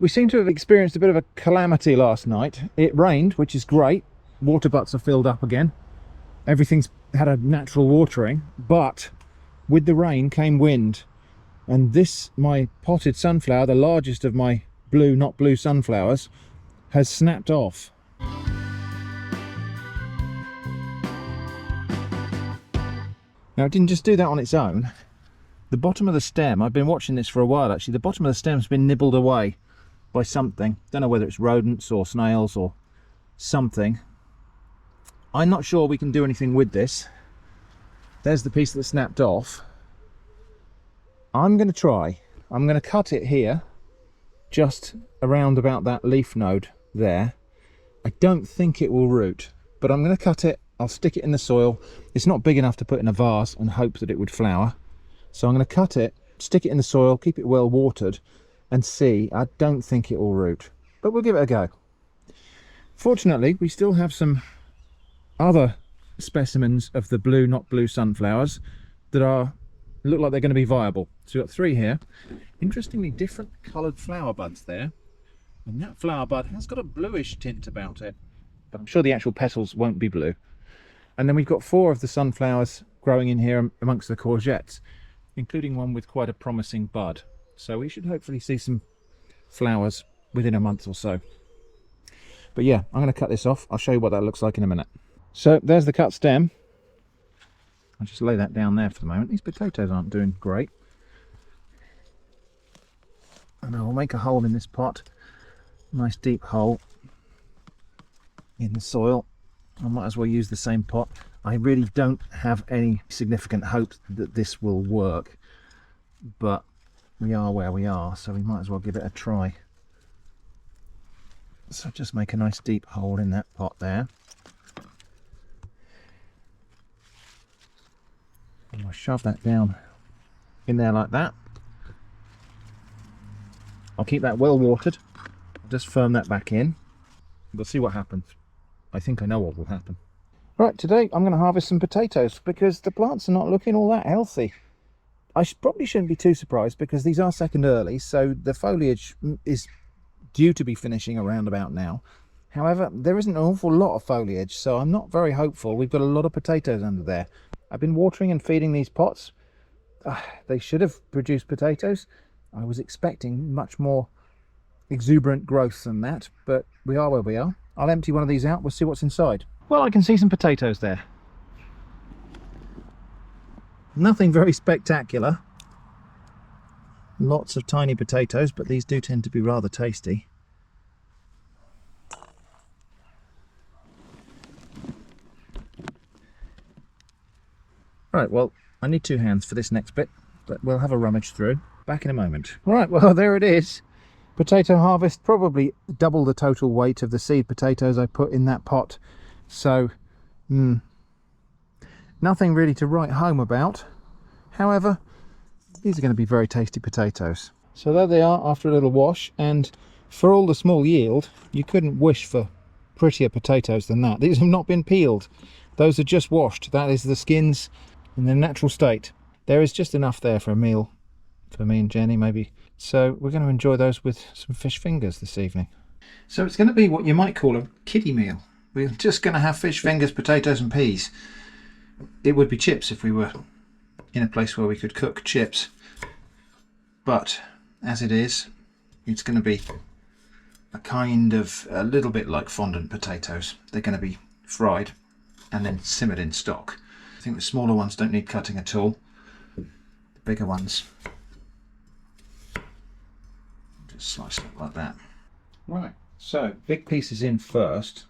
We seem to have experienced a bit of a calamity last night. It rained, which is great. Water butts are filled up again. Everything's had a natural watering, but with the rain came wind. And this, my potted sunflower, the largest of my blue, not blue sunflowers, has snapped off. Now, it didn't just do that on its own. The bottom of the stem, I've been watching this for a while actually, the bottom of the stem's been nibbled away by something. Don't know whether it's rodents or snails or something. I'm not sure we can do anything with this. There's the piece that snapped off. I'm going to try. I'm going to cut it here, just around about that leaf node there. I don't think it will root, but I'm going to cut it. I'll stick it in the soil. It's not big enough to put in a vase and hope that it would flower. So I'm going to cut it, stick it in the soil, keep it well watered, and see. I don't think it will root, but we'll give it a go. Fortunately, we still have some other specimens of the blue, not blue sunflowers that look like they're going to be viable. So we've got 3 here. Interestingly, different coloured flower buds there. And that flower bud has got a bluish tint about it, but I'm sure the actual petals won't be blue. And then we've got 4 of the sunflowers growing in here amongst the courgettes, including one with quite a promising bud. So we should hopefully see some flowers within a month or so. But yeah, I'm going to cut this off. I'll show you what that looks like in a minute. So there's the cut stem. I'll just lay that down there for the moment. These potatoes aren't doing great. And I'll make a hole in this pot. Nice deep hole in the soil. I might as well use the same pot. I really don't have any significant hope that this will work, but we are where we are, so we might as well give it a try. So just make a nice deep hole in that pot there. And I'll shove that down in there like that. I'll keep that well watered. I'll just firm that back in. We'll see what happens. I think I know what will happen. Right, today I'm going to harvest some potatoes because the plants are not looking all that healthy. I probably shouldn't be too surprised because these are second early, so the foliage is due to be finishing around about now. However, there isn't an awful lot of foliage, so I'm not very hopeful. We've got a lot of potatoes under there. I've been watering and feeding these pots. They should have produced potatoes. I was expecting much more exuberant growth than that, but we are where we are. I'll empty one of these out, we'll see what's inside. Well, I can see some potatoes there. Nothing very spectacular. Lots of tiny potatoes, but these do tend to be rather tasty. Right, well, I need 2 hands for this next bit, but we'll have a rummage through. Back in a moment. Right, well, there it is. Potato harvest, probably double the total weight of the seed potatoes I put in that pot. So, nothing really to write home about. However, these are going to be very tasty potatoes. So there they are after a little wash, and for all the small yield, you couldn't wish for prettier potatoes than that. These have not been peeled. Those are just washed. That is the skins in their natural state. There is just enough there for a meal for me and Jenny maybe. So we're going to enjoy those with some fish fingers this evening. So it's going to be what you might call a kiddie meal. We're just going to have fish fingers, potatoes and peas. It would be chips if we were in a place where we could cook chips. But as it is, it's going to be a kind of a little bit like fondant potatoes. They're going to be fried and then simmered in stock. I think the smaller ones don't need cutting at all. The bigger ones, just slice it like that. Right, so big pieces in first.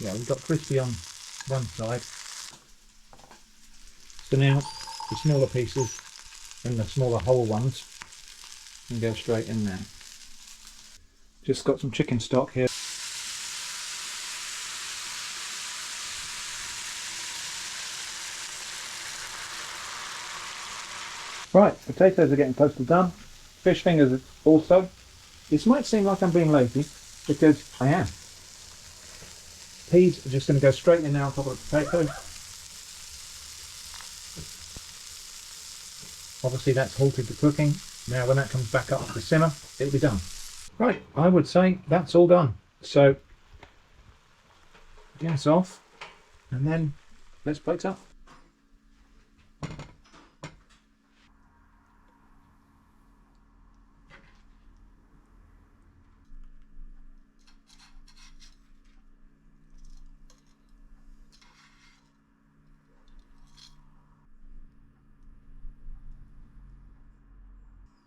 Yeah, we've got crispy on one side. So now the smaller pieces and the smaller whole ones can go straight in there. Just got some chicken stock here. Right, potatoes are getting close to done. Fish fingers also. This might seem like I'm being lazy, because I am. Peas are just going to go straight in there on top of the potato. Obviously that's halted the cooking. Now when that comes back up to the simmer, it'll be done. Right, I would say that's all done. So gas off, and then let's plate up.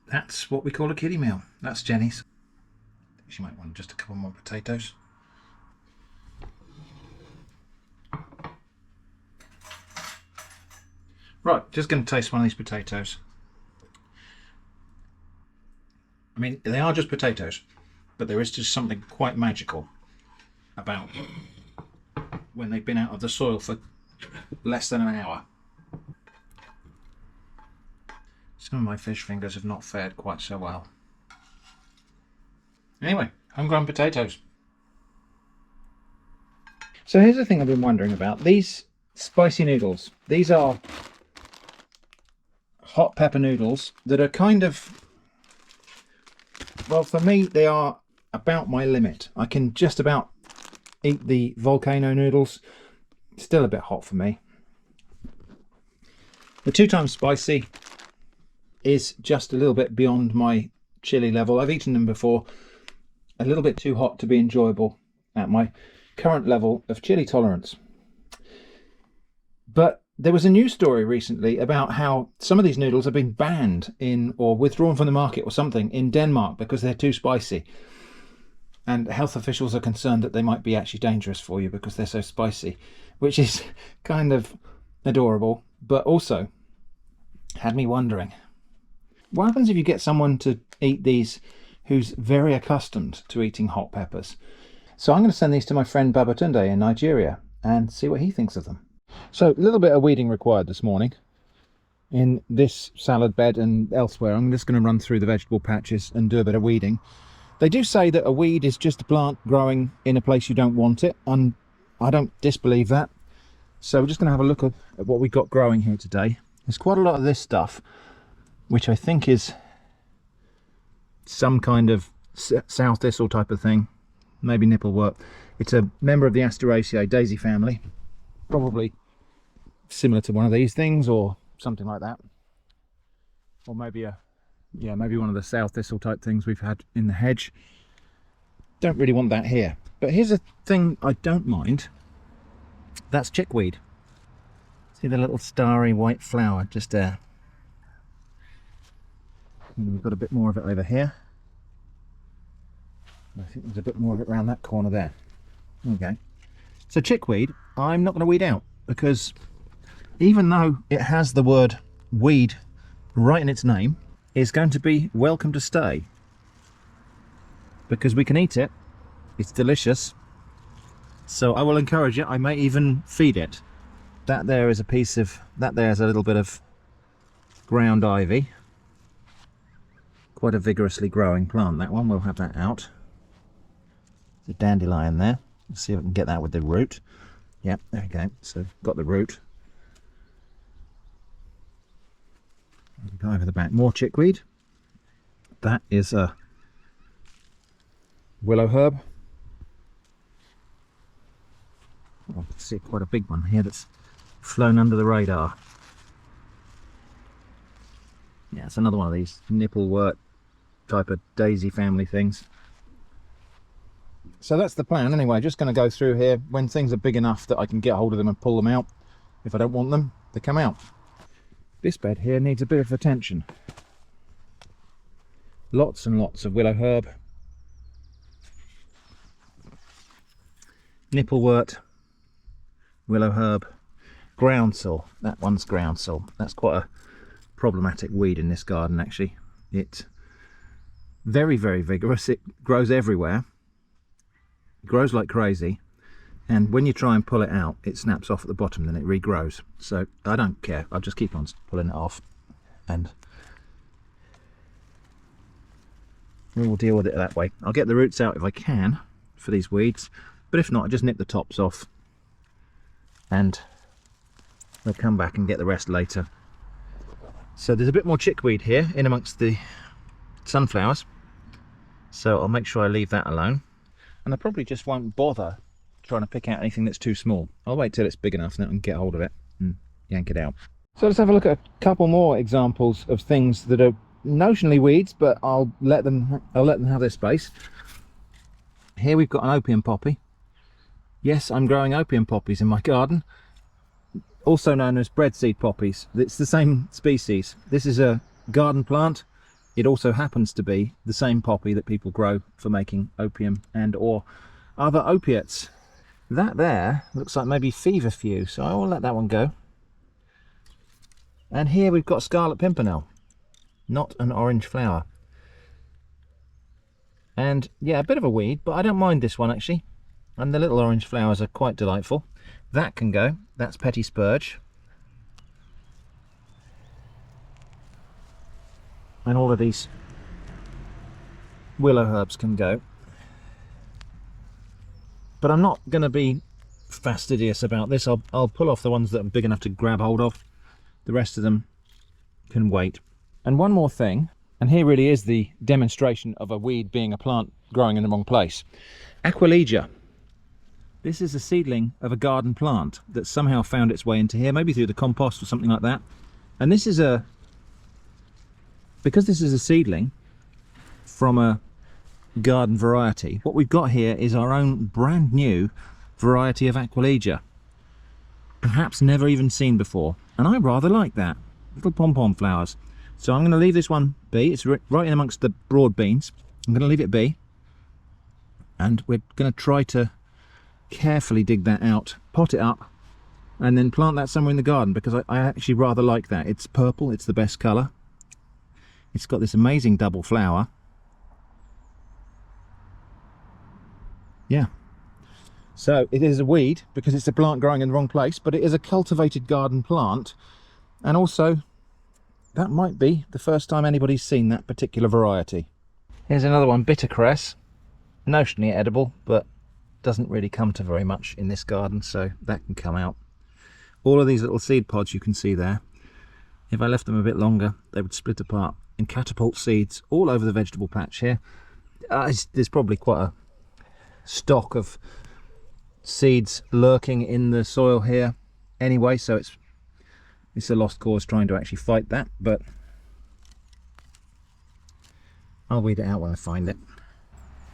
That's what we call a kiddie meal. That's Jenny's. She might want just a couple more potatoes. Right, just going to taste one of these potatoes. I mean, they are just potatoes, but there is just something quite magical about when they've been out of the soil for less than an hour. Some of my fish fingers have not fared quite so well. Anyway, homegrown potatoes. So here's the thing I've been wondering about. These spicy noodles. These are hot pepper noodles that are kind of, well, for me, they are about my limit. I can just about eat the volcano noodles. Still a bit hot for me. The 2 times spicy is just a little bit beyond my chili level. I've eaten them before. A little bit too hot to be enjoyable at my current level of chili tolerance. But there was a news story recently about how some of these noodles have been banned in or withdrawn from the market or something in Denmark because they're too spicy. And health officials are concerned that they might be actually dangerous for you because they're so spicy, which is kind of adorable, but also had me wondering, what happens if you get someone to eat these who's very accustomed to eating hot peppers? So I'm going to send these to my friend Babatunde in Nigeria and see what he thinks of them. So a little bit of weeding required this morning in this salad bed and elsewhere. I'm just going to run through the vegetable patches and do a bit of weeding. They do say that a weed is just a plant growing in a place you don't want it, and I don't disbelieve that. So we're just going to have a look at what we've got growing here today. There's quite a lot of this stuff, which I think is some kind of sow thistle type of thing, maybe nipplewort. It's a member of the Asteraceae daisy family, probably similar to one of these things or something like that, or maybe maybe one of the sow thistle type things we've had in the hedge. Don't really want that here, but here's a thing I don't mind. That's chickweed. See the little starry white flower just there. And we've got a bit more of it over here. I think there's a bit more of it around that corner there. Okay. So chickweed, I'm not going to weed out, because even though it has the word weed right in its name, it's going to be welcome to stay. Because we can eat it. It's delicious. So I will encourage it. I may even feed it. That there is a piece of, that there is a little bit of ground ivy. Quite a vigorously growing plant, that one. We'll have that out. There's a dandelion there. Let's see if I can get that with the root. Yep, there we go. So got the root. Go over the back. More chickweed. That is a willow herb. Oh, I can see quite a big one here that's flown under the radar. Yeah, it's another one of these nipplewort type of daisy family things. So that's the plan anyway. Just going to go through here. When things are big enough that I can get hold of them and pull them out, if I don't want them, they come out. This bed here needs a bit of attention. Lots and lots of willow herb, nipplewort, willow herb, groundsel. That one's groundsel. That's quite a problematic weed in this garden actually. It's very, very vigorous. It grows everywhere. It grows like crazy. And when you try and pull it out, it snaps off at the bottom, then it regrows. So I don't care. I'll just keep on pulling it off, and we will deal with it that way. I'll get the roots out if I can for these weeds, but if not, I just nip the tops off, and we'll come back and get the rest later. So there's a bit more chickweed here in amongst the sunflowers. So I'll make sure I leave that alone. And I probably just won't bother trying to pick out anything that's too small. I'll wait till it's big enough and I can get hold of it and yank it out. So let's have a look at a couple more examples of things that are notionally weeds, but I'll let them have their space. Here we've got an opium poppy. Yes, I'm growing opium poppies in my garden, also known as breadseed poppies. It's the same species. This is a garden plant. It also happens to be the same poppy that people grow for making opium and or other opiates. That there looks like maybe feverfew, so I will let that one go. And here we've got scarlet pimpernel, not an orange flower. And yeah, a bit of a weed, but I don't mind this one actually. And the little orange flowers are quite delightful. That can go. That's petty spurge. And all of these willow herbs can go. But I'm not going to be fastidious about this. I'll pull off the ones that are big enough to grab hold of. The rest of them can wait. And one more thing, and here really is the demonstration of a weed being a plant growing in the wrong place. Aquilegia. This is a seedling of a garden plant that somehow found its way into here, maybe through the compost or something like that. And this is because this is a seedling from a garden variety, what we've got here is our own brand new variety of Aquilegia. Perhaps never even seen before. And I rather like that. Little pom-pom flowers. So I'm going to leave this one be. It's right in amongst the broad beans. I'm going to leave it be. And we're going to try to carefully dig that out, pot it up, and then plant that somewhere in the garden, because I actually rather like that. It's purple, it's the best colour. It's got this amazing double flower. Yeah. So it is a weed because it's a plant growing in the wrong place, but it is a cultivated garden plant. And also, that might be the first time anybody's seen that particular variety. Here's another one, Watercress. Notionally edible, but doesn't really come to very much in this garden, so that can come out. All of these little seed pods you can see there, if I left them a bit longer, they would split apart and catapult seeds all over the vegetable patch here. There's probably quite a stock of seeds lurking in the soil here anyway, so it's a lost cause trying to actually fight that, but I'll weed it out when I find it.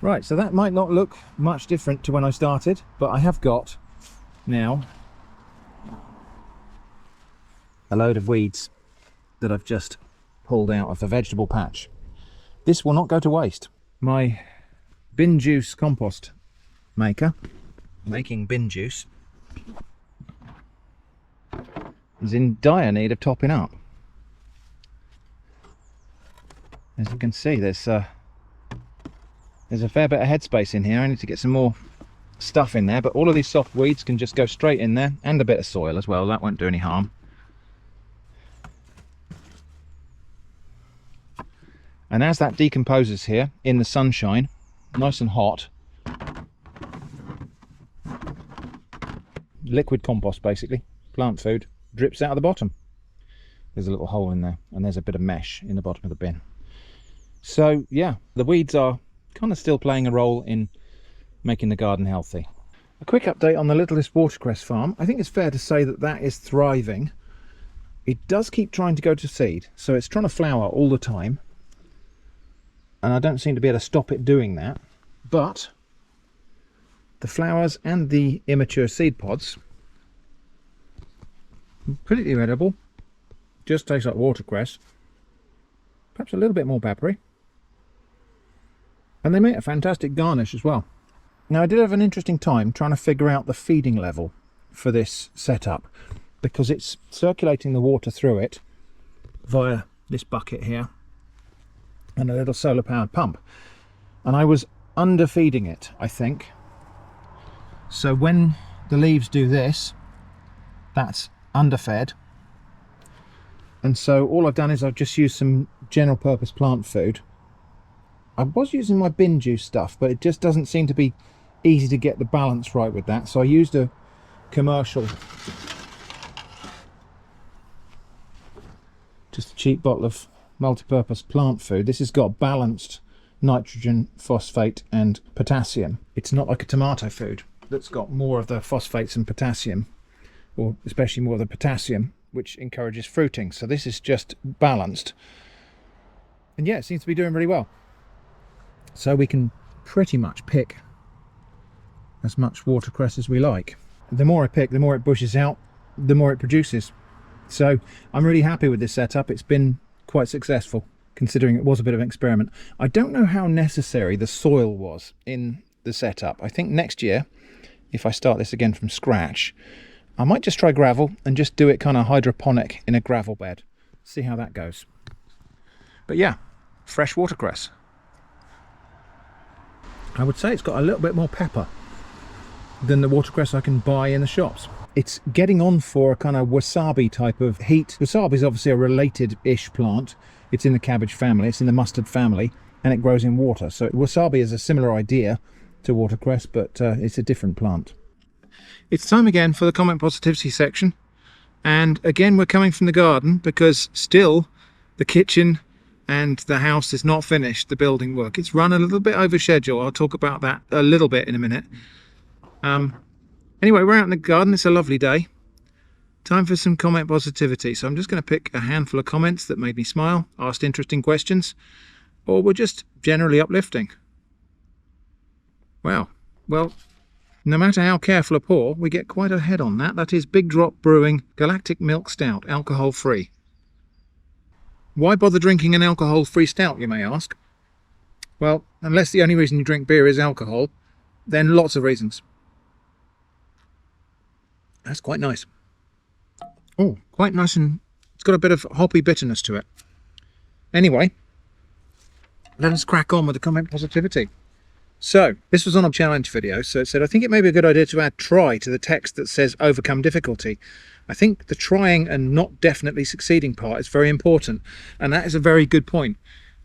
Right, so that might not look much different to when I started, but I have got now a load of weeds that I've just pulled out of the vegetable patch. This will not go to waste. My bin juice compost maker, making bin juice, is in dire need of topping up. As you can see, there's a fair bit of headspace in here. I need to get some more stuff in there, but all of these soft weeds can just go straight in there, and a bit of soil as well. That won't do any harm. And as that decomposes here in the sunshine, nice and hot, liquid compost basically, plant food, drips out of the bottom. There's a little hole in there, and there's a bit of mesh in the bottom of the bin. So yeah, the weeds are kind of still playing a role in making the garden healthy. A quick update on the littlest watercress farm. I think it's fair to say that that is thriving. It does keep trying to go to seed, so it's trying to flower all the time, and I don't seem to be able to stop it doing that. But the flowers and the immature seed pods, pretty edible. Just tastes like watercress, perhaps a little bit more peppery, and they make a fantastic garnish as well. Now, I did have an interesting time trying to figure out the feeding level for this setup, because it's circulating the water through it via this bucket here and a little solar powered pump, and I was underfeeding it, I think. So when the leaves do this, that's underfed, and so all I've done is I've just used some general purpose plant food. I was using my bin juice stuff, but it just doesn't seem to be easy to get the balance right with that, so I used a commercial just a cheap bottle of multi-purpose plant food. This has got balanced nitrogen, phosphate and potassium. It's not like a tomato food that's got more of the phosphates and potassium, or especially more of the potassium, which encourages fruiting. So this is just balanced, and yeah, it seems to be doing really well. So we can pretty much pick as much watercress as we like. The more I pick, the more it bushes out, the more it produces. So I'm really happy with this setup. It's been quite successful, considering it was a bit of an experiment. I don't know how necessary the soil was in the setup. I think next year, if I start this again from scratch, I might just try gravel and just do it kind of hydroponic in a gravel bed. See how that goes. But yeah, fresh watercress. I would say it's got a little bit more pepper than the watercress I can buy in the shops. It's getting on for a kind of wasabi type of heat. Wasabi is obviously a related-ish plant. It's in the cabbage family, it's in the mustard family, and it grows in water. So wasabi is a similar idea to watercress, but it's a different plant. It's time again for the comment positivity section. And again, we're coming from the garden because still the kitchen and the house is not finished, the building work. It's run a little bit over schedule. I'll talk about that a little bit in a minute. Anyway, we're out in the garden. It's a lovely day. Time for some comment positivity. So I'm just going to pick a handful of comments that made me smile, asked interesting questions, or were just generally uplifting. Wow. Well, no matter how careful or poor, we get quite ahead on that. That is Big Drop Brewing Galactic Milk Stout, alcohol-free. Why bother drinking an alcohol-free stout, you may ask? Well, unless the only reason you drink beer is alcohol, then lots of reasons. That's quite nice. Oh, quite nice, and it's got a bit of hoppy bitterness to it. Anyway, let us crack on with the comment positivity. So, this was on a challenge video, so it said, I think it may be a good idea to add try to the text that says overcome difficulty. I think the trying and not definitely succeeding part is very important, and that is a very good point.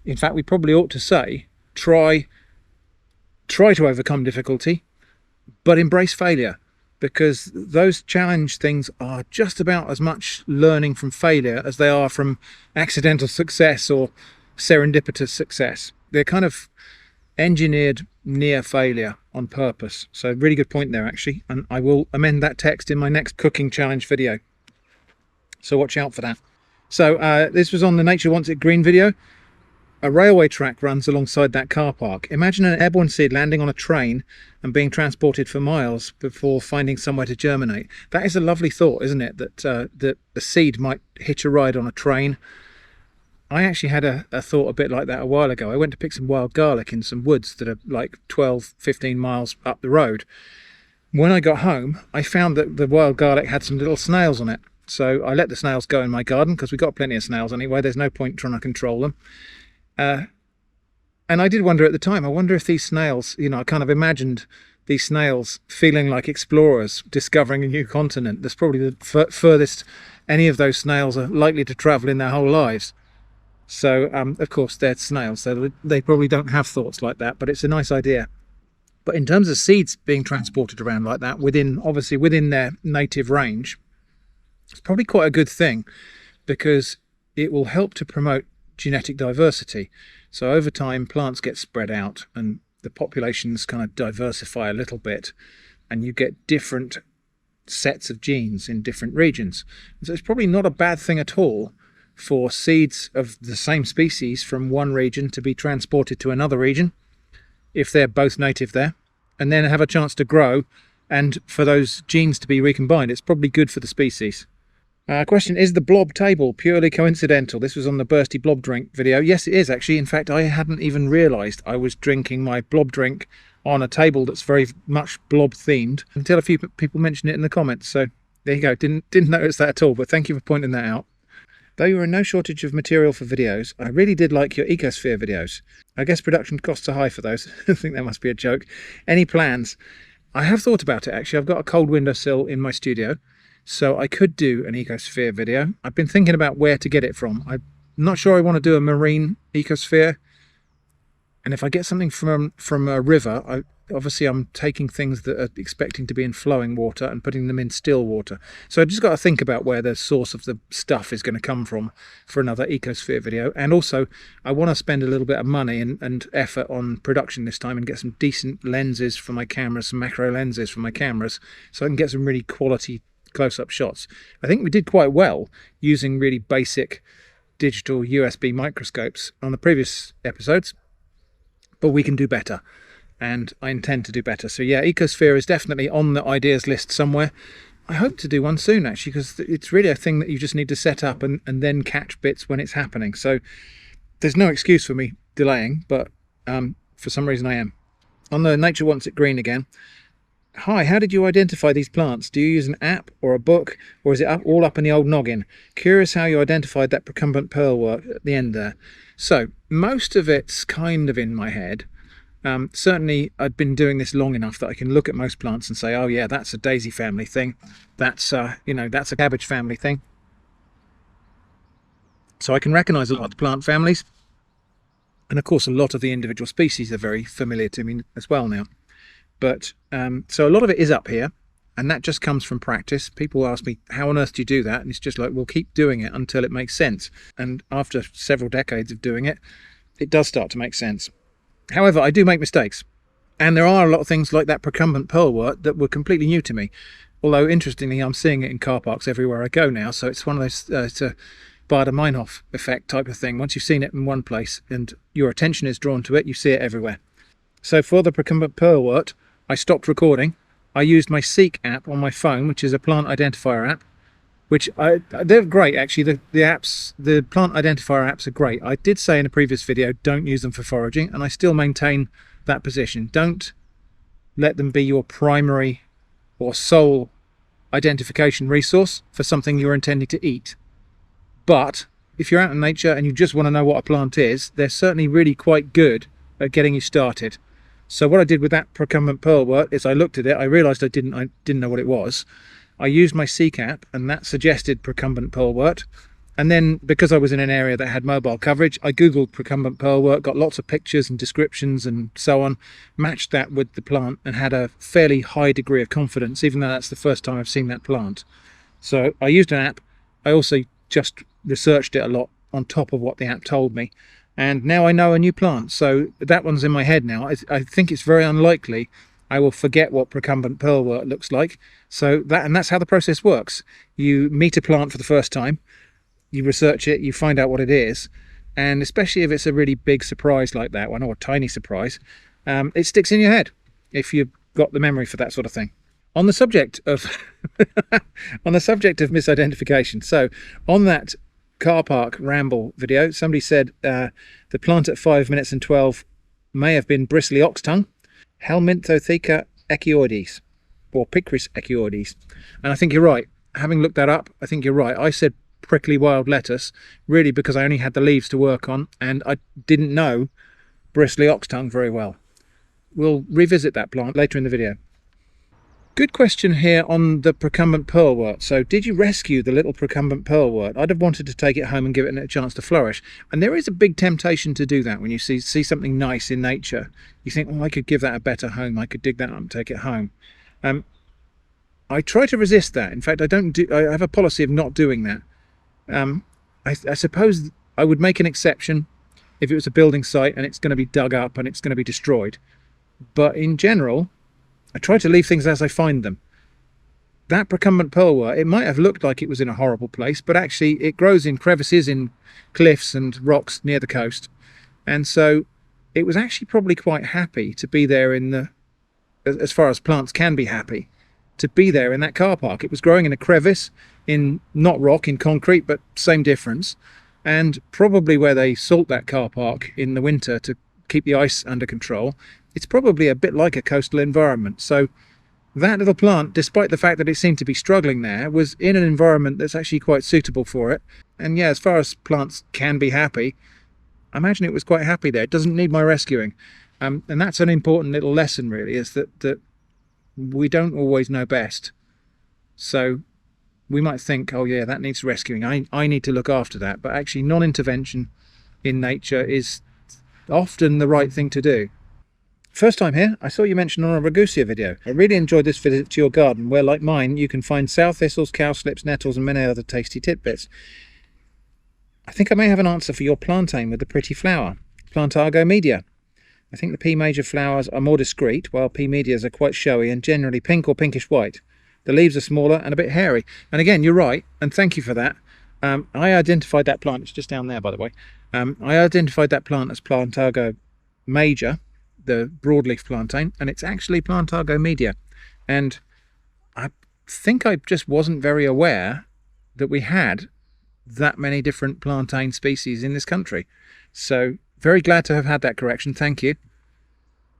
In fact, we probably ought to say, try to overcome difficulty, but embrace failure. Because those challenge things are just about as much learning from failure as they are from accidental success or serendipitous success. They're kind of engineered near failure on purpose. So really good point there, actually. And I will amend that text in my next cooking challenge video. So watch out for that. So this was on the Nature Wants It Green video. A railway track runs alongside that car park. Imagine an airborne seed landing on a train and being transported for miles before finding somewhere to germinate. That is a lovely thought, isn't it? That a seed might hitch a ride on a train. I actually had a thought a bit like that a while ago. I went to pick some wild garlic in some woods that are like 12, 15 miles up the road. When I got home, I found that the wild garlic had some little snails on it. So I let the snails go in my garden because we've got plenty of snails anyway. There's no point trying to control them. And I did wonder at the time, I wonder if these snails, you know, I kind of imagined these snails feeling like explorers discovering a new continent. That's probably the furthest any of those snails are likely to travel in their whole lives. So, of course, they're snails, so they probably don't have thoughts like that, but it's a nice idea. But in terms of seeds being transported around like that, obviously within their native range, it's probably quite a good thing because it will help to promote genetic diversity. So over time, plants get spread out and the populations kind of diversify a little bit, and you get different sets of genes in different regions. So it's probably not a bad thing at all for seeds of the same species from one region to be transported to another region, if they're both native there, and then have a chance to grow, and for those genes to be recombined. It's probably good for the species. Question, is the blob table purely coincidental? This was on the Bursty Blob Drink video. Yes, it is actually. In fact, I hadn't even realised I was drinking my blob drink on a table that's very much blob themed until a few people mentioned it in the comments. So there you go. Didn't notice that at all, but thank you for pointing that out. Though you are in no shortage of material for videos, I really did like your ecosphere videos. I guess production costs are high for those. I think that must be a joke. Any plans? I have thought about it actually. I've got a cold windowsill in my studio, so I could do an ecosphere video. I've been thinking about where to get it from. I'm not sure I want to do a marine ecosphere. And if I get something from a river, obviously I'm taking things that are expecting to be in flowing water and putting them in still water. So I've just got to think about where the source of the stuff is going to come from for another ecosphere video. And also I want to spend a little bit of money and effort on production this time and get some decent lenses for my cameras, some macro lenses for my cameras, so I can get some really quality close-up shots. I think we did quite well using really basic digital USB microscopes on the previous episodes, but we can do better. And I intend to do better. So yeah, ecosphere is definitely on the ideas list somewhere. I hope to do one soon, actually, because it's really a thing that you just need to set up and then catch bits when it's happening. So there's no excuse for me delaying, but for some reason I am. On the Nature Wants It Green again. Hi, how did you identify these plants? Do you use an app or a book, or is it all up in the old noggin? Curious how you identified that procumbent pearlwort at the end there. So most of it's kind of in my head. Certainly I've been doing this long enough that I can look at most plants and say, oh yeah, that's a daisy family thing. That's, that's a cabbage family thing. So I can recognize a lot of the plant families. And of course, a lot of the individual species are very familiar to me as well now. But so a lot of it is up here, and that just comes from practice. People ask me, how on earth do you do that? And it's just like, we'll keep doing it until it makes sense. And after several decades of doing it, it does start to make sense. However, I do make mistakes, and there are a lot of things like that procumbent pearlwort that were completely new to me. Although, interestingly, I'm seeing it in car parks everywhere I go now, so it's one of those it's a Baader-Meinhof effect type of thing. Once you've seen it in one place and your attention is drawn to it, you see it everywhere. So for the procumbent pearlwort, I stopped recording. I used my Seek app on my phone, which is a plant identifier app, which they're great actually. The plant identifier apps are great. I did say in a previous video, don't use them for foraging, and I still maintain that position. Don't let them be your primary or sole identification resource for something you're intending to eat. But if you're out in nature and you just want to know what a plant is, they're certainly really quite good at getting you started. So what I did with that procumbent pearlwort is I looked at it, I realized I didn't know what it was. I used my Seek app, and that suggested procumbent pearlwort. And then, because I was in an area that had mobile coverage, I googled procumbent pearlwort, got lots of pictures and descriptions and so on, matched that with the plant, and had a fairly high degree of confidence, even though that's the first time I've seen that plant. So I used an app. I also just researched it a lot on top of what the app told me. And now I know a new plant. So that one's in my head now. I think it's very unlikely I will forget what procumbent pearlwort looks like. So that's how the process works. You meet a plant for the first time, you research it, you find out what it is, and especially if it's a really big surprise like that one, or a tiny surprise, it sticks in your head if you've got the memory for that sort of thing. On the subject of misidentification, so on that car park ramble video, somebody said the plant at 5 minutes and 12 may have been bristly oxtongue, Helminthotheca echioides, or Picris echioides. And I think you're right. Having looked that up, I think you're right. I said prickly wild lettuce, really because I only had the leaves to work on, and I didn't know bristly oxtongue very well. We'll revisit that plant later in the video. Good question here on the procumbent pearlwort. So did you rescue the little procumbent pearlwort? I'd have wanted to take it home and give it a chance to flourish. And there is a big temptation to do that when you see something nice in nature. You think, oh, I could give that a better home. I could dig that up and take it home. I try to resist that. In fact, I have a policy of not doing that. I suppose I would make an exception if it was a building site and it's going to be dug up and it's going to be destroyed. But in general, I try to leave things as I find them. That procumbent pearlwort, it might have looked like it was in a horrible place, but actually it grows in crevices in cliffs and rocks near the coast. And so it was actually probably quite happy to be there as far as plants can be happy, to be there in that car park. It was growing in a crevice, in not rock, in concrete, but same difference. And probably where they salt that car park in the winter to keep the ice under control, it's probably a bit like a coastal environment. So that little plant, despite the fact that it seemed to be struggling there, was in an environment that's actually quite suitable for it. And yeah, as far as plants can be happy, I imagine it was quite happy there. It doesn't need my rescuing. And that's an important little lesson, really, is that we don't always know best. So we might think, oh yeah, that needs rescuing. I need to look after that. But actually non-intervention in nature is often the right thing to do. First time here, I saw you mention on a Ragusia video. I really enjoyed this visit to your garden where, like mine, you can find sow thistles, cowslips, nettles and many other tasty tidbits. I think I may have an answer for your plantain with the pretty flower, Plantago media. I think the P major flowers are more discreet, while P medias are quite showy and generally pink or pinkish white. The leaves are smaller and a bit hairy. And again, you're right, and thank you for that. I identified that plant, it's just down there by the way. I identified that plant as Plantago major, the broadleaf plantain, and it's actually Plantago media. And I think I just wasn't very aware that we had that many different plantain species in this country. So very glad to have had that correction, thank you.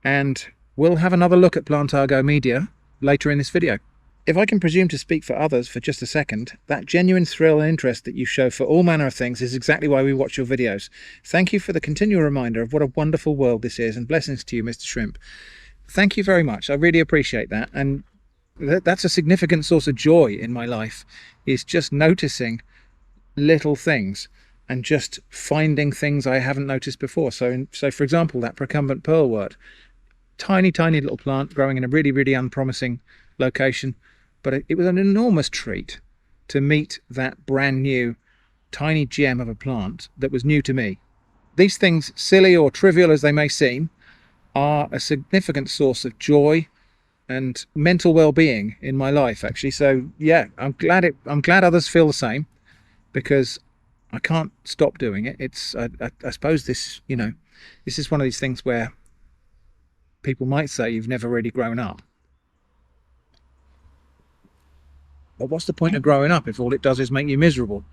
And we'll have another look at Plantago media later in this video. If I can presume to speak for others for just a second, that genuine thrill and interest that you show for all manner of things is exactly why we watch your videos. Thank you for the continual reminder of what a wonderful world this is, and blessings to you, Mr. Shrimp. Thank you very much. I really appreciate that, and that's a significant source of joy in my life, is just noticing little things and just finding things I haven't noticed before. So for example, that procumbent pearlwort, tiny little plant growing in a really unpromising location. But it was an enormous treat to meet that brand new tiny gem of a plant that was new to me. These things, silly or trivial as they may seem, are a significant source of joy and mental well-being in my life, actually. So yeah, I'm glad others feel the same, because I can't stop doing it. It's I suppose this, you know, this is one of these things where people might say you've never really grown up. But what's the point of growing up if all it does is make you miserable?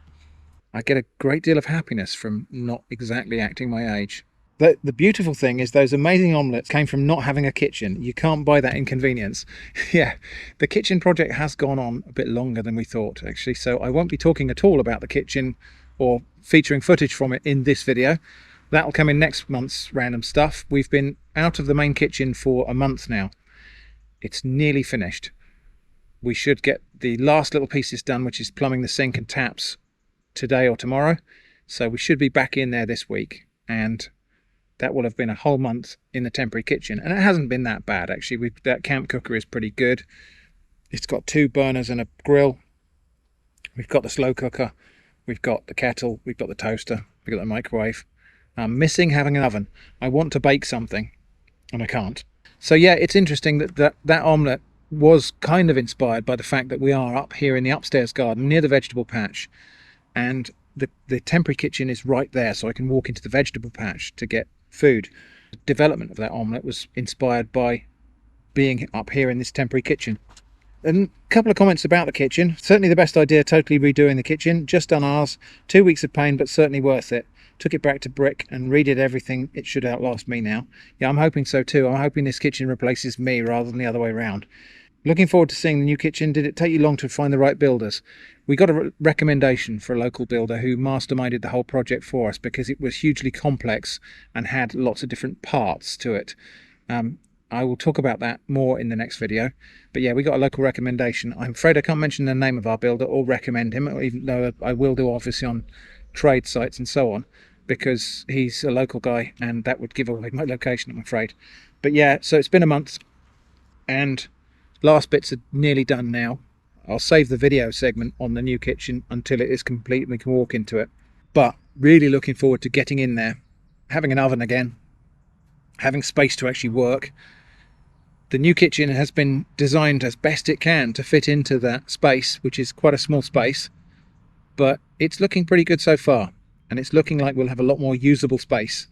I get a great deal of happiness from not exactly acting my age. The beautiful thing is those amazing omelettes came from not having a kitchen. You can't buy that inconvenience. Yeah, the kitchen project has gone on a bit longer than we thought, actually, so I won't be talking at all about the kitchen or featuring footage from it in this video. That'll come in next month's random stuff. We've been out of the main kitchen for a month now. It's nearly finished. We should get the last little pieces done, which is plumbing the sink and taps, today or tomorrow. So we should be back in there this week, and that will have been a whole month in the temporary kitchen. And it hasn't been that bad, actually. That camp cooker is pretty good. It's got 2 burners and a grill. We've got the slow cooker. We've got the kettle. We've got the toaster. We've got the microwave. I'm missing having an oven. I want to bake something, and I can't. So yeah, it's interesting that omelette was kind of inspired by the fact that we are up here in the upstairs garden near the vegetable patch, and the temporary kitchen is right there, so I can walk into the vegetable patch to get food. The development of that omelette was inspired by being up here in this temporary kitchen. And a couple of comments about the kitchen. Certainly the best idea, totally redoing the kitchen. Just done ours. 2 weeks of pain, but certainly worth it. Took it back to brick and redid everything. It should outlast me now. Yeah, I'm hoping so too. I'm hoping this kitchen replaces me rather than the other way around. Looking forward to seeing the new kitchen. Did it take you long to find the right builders? We got a recommendation for a local builder who masterminded the whole project for us, because it was hugely complex and had lots of different parts to it. I will talk about that more in the next video. But yeah, we got a local recommendation. I'm afraid I can't mention the name of our builder or recommend him, even though I will do obviously on trade sites and so on, because he's a local guy and that would give away my location, I'm afraid. But yeah, so it's been a month and last bits are nearly done now. I'll save the video segment on the new kitchen until it is complete and we can walk into it. But really looking forward to getting in there, having an oven again, having space to actually work. The new kitchen has been designed as best it can to fit into that space, which is quite a small space, but it's looking pretty good so far, and it's looking like we'll have a lot more usable space,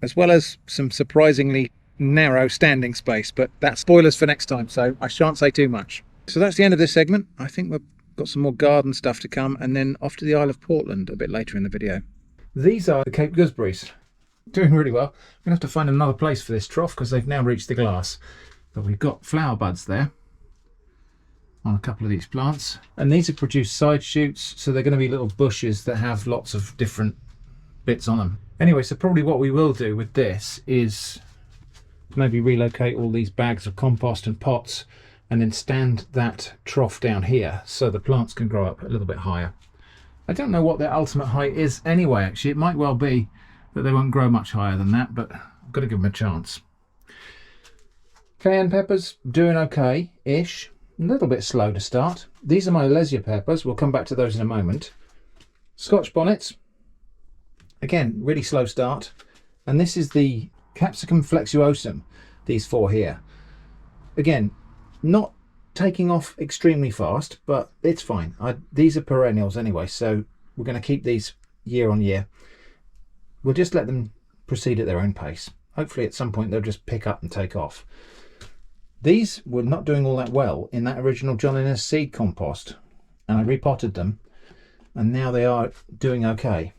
as well as some surprisingly narrow standing space, but that's spoilers for next time, so I shan't say too much. So that's the end of this segment. I think we've got some more garden stuff to come, and then off to the Isle of Portland a bit later in the video. These are the Cape gooseberries. Doing really well. I'm going to have to find another place for this trough because they've now reached the glass. But we've got flower buds there on a couple of these plants. And these have produced side shoots, so they're going to be little bushes that have lots of different bits on them. Anyway, so probably what we will do with this is maybe relocate all these bags of compost and pots and then stand that trough down here so the plants can grow up a little bit higher. I don't know what their ultimate height is anyway, actually. It might well be that they won't grow much higher than that, but I've got to give them a chance. Cayenne peppers, doing okay-ish. A little bit slow to start. These are my Lesia peppers. We'll come back to those in a moment. Scotch bonnets. Again, really slow start. And this is the Capsicum flexuosum, these four here. Again, not taking off extremely fast, but it's fine. These are perennials anyway, so we're going to keep these year on year. We'll just let them proceed at their own pace. Hopefully at some point they'll just pick up and take off. These were not doing all that well in that original John Innes seed compost, and I repotted them, and now they are doing okay.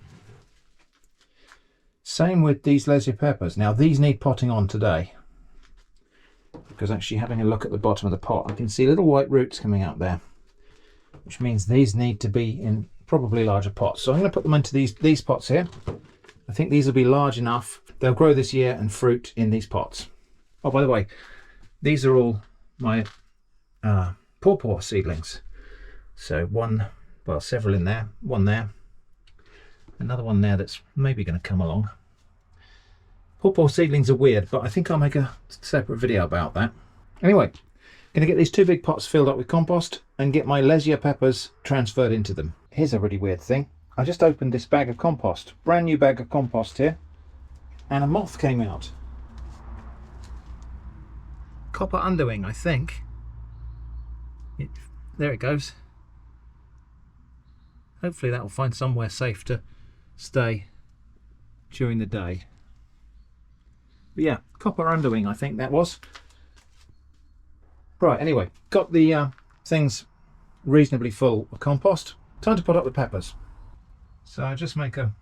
Same with these Lesia peppers. Now these need potting on today, because actually having a look at the bottom of the pot, I can see little white roots coming out there, which means these need to be in probably larger pots. So I'm going to put them into these pots here. I think these will be large enough. They'll grow this year and fruit in these pots. Oh, by the way, these are all my pawpaw seedlings. So several in there, one there, another one there that's maybe going to come along. Pawpaw seedlings are weird, but I think I'll make a separate video about that. Anyway, going to get these two big pots filled up with compost and get my Lesia peppers transferred into them. Here's a really weird thing. I just opened this bag of compost, brand new bag of compost here, and a moth came out. Copper underwing, I think. There it goes. Hopefully that will find somewhere safe to stay during the day. But yeah, copper underwing, I think that was. Right, anyway, got the things reasonably full of compost. Time to put up the peppers. So I just make a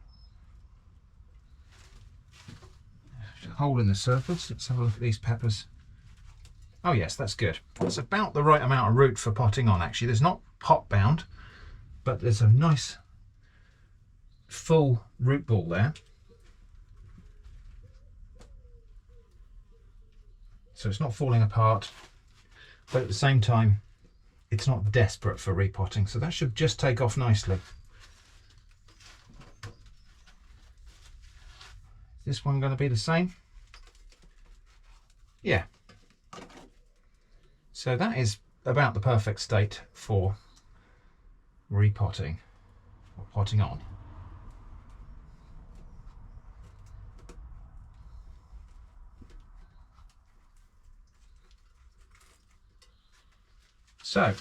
hole in the surface. Let's have a look at these peppers. Oh yes, that's good. That's about the right amount of root for potting on actually. There's not pot bound, but there's a nice full root ball there. So it's not falling apart, but at the same time, it's not desperate for repotting. So that should just take off nicely. Is this one going to be the same? Yeah. So that is about the perfect state for repotting or potting on. So,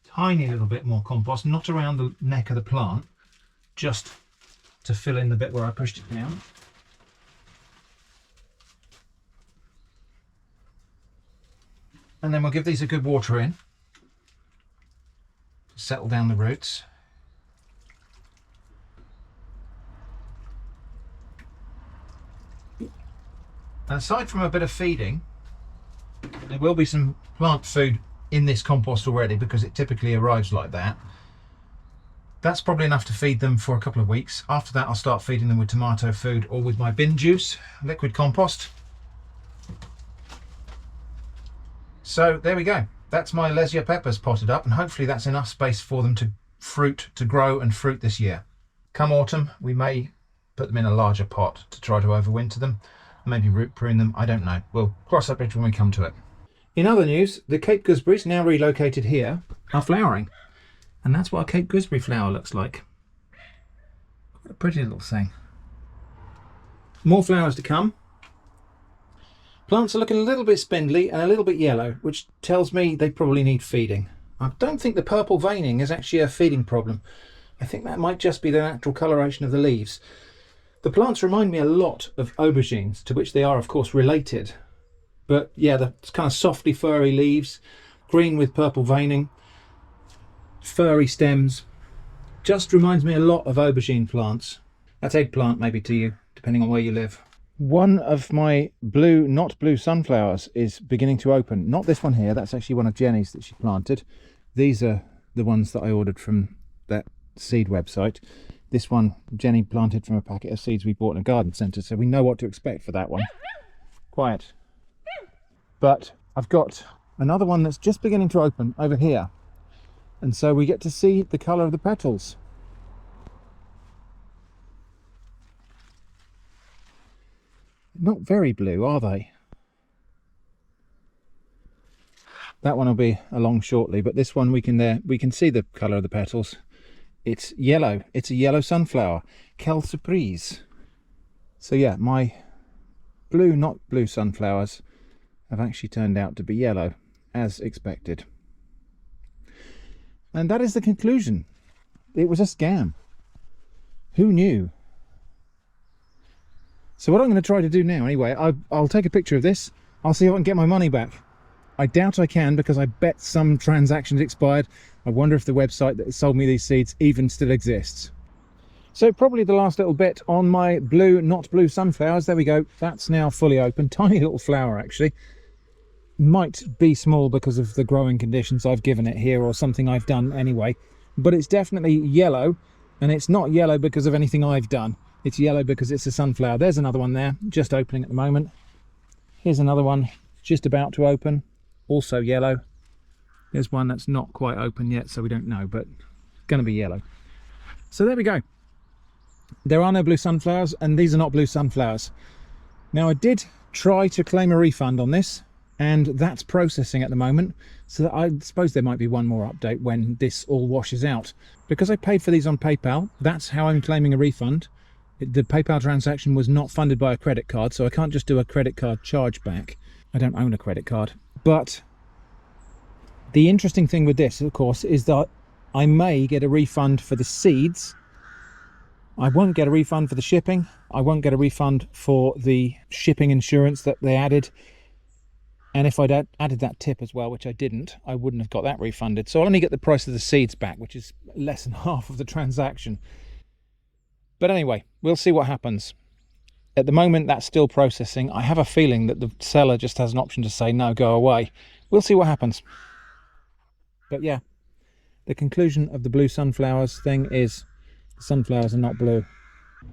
tiny little bit more compost, not around the neck of the plant, just to fill in the bit where I pushed it down. And then we'll give these a good water in to settle down the roots. And aside from a bit of feeding, there will be some plant food in this compost already because it typically arrives like that. That's probably enough to feed them for a couple of weeks. After that, I'll start feeding them with tomato food or with my bin juice, liquid compost. So there we go. That's my Lesia peppers potted up, and hopefully that's enough space for them to grow and fruit this year. Come autumn, we may put them in a larger pot to try to overwinter them, maybe root prune them, I don't know. We'll cross that bridge when we come to it. In other news, the Cape gooseberries, now relocated here, are flowering. And that's what a Cape gooseberry flower looks like. What a pretty little thing. More flowers to come. Plants are looking a little bit spindly and a little bit yellow, which tells me they probably need feeding. I don't think the purple veining is actually a feeding problem. I think that might just be the natural coloration of the leaves. The plants remind me a lot of aubergines, to which they are of course related. But yeah, the kind of softly furry leaves, green with purple veining, furry stems. Just reminds me a lot of aubergine plants. That's eggplant maybe to you, depending on where you live. One of my not blue sunflowers is beginning to open. Not this one here, that's actually one of Jenny's that she planted. These are the ones that I ordered from that seed website. This one Jenny planted from a packet of seeds we bought in a garden centre, so we know what to expect for that one. Quiet. But I've got another one that's just beginning to open over here. And so we get to see the colour of the petals. not very blue, are they? That one will be along shortly, but this one we can see the colour of the petals. It's yellow. It's a yellow sunflower. Quelle surprise. So yeah, my blue, not blue sunflowers have actually turned out to be yellow, as expected. And that is the conclusion. It was a scam. Who knew? So what I'm going to try to do now, anyway, I'll take a picture of this. I'll see if I can get my money back. I doubt I can, because I bet some transactions expired. I wonder if the website that sold me these seeds even still exists. So probably the last little bit on my blue, not blue sunflowers. There we go. That's now fully open. Tiny little flower, actually. Might be small because of the growing conditions I've given it here, or something I've done anyway. But it's definitely yellow, and it's not yellow because of anything I've done. It's yellow because it's a sunflower. There's another one there, just opening at the moment. Here's another one just about to open, also yellow. There's one that's not quite open yet, so we don't know, but going to be yellow. So there we go. There are no blue sunflowers, and these are not blue sunflowers. Now, I did try to claim a refund on this, and that's processing at the moment, so I suppose there might be one more update when this all washes out. Because I paid for these on PayPal, that's how I'm claiming a refund. The PayPal transaction was not funded by a credit card, so I can't just do a credit card chargeback. I don't own a credit card. But the interesting thing with this, of course, is that I may get a refund for the seeds. I won't get a refund for the shipping. I won't get a refund for the shipping insurance that they added. And if I'd added that tip as well, which I didn't, I wouldn't have got that refunded. So I'll only get the price of the seeds back, which is less than half of the transaction. But anyway, we'll see what happens. At the moment, that's still processing. I have a feeling that the seller just has an option to say, no, go away. We'll see what happens. But yeah, the conclusion of the blue sunflowers thing is sunflowers are not blue.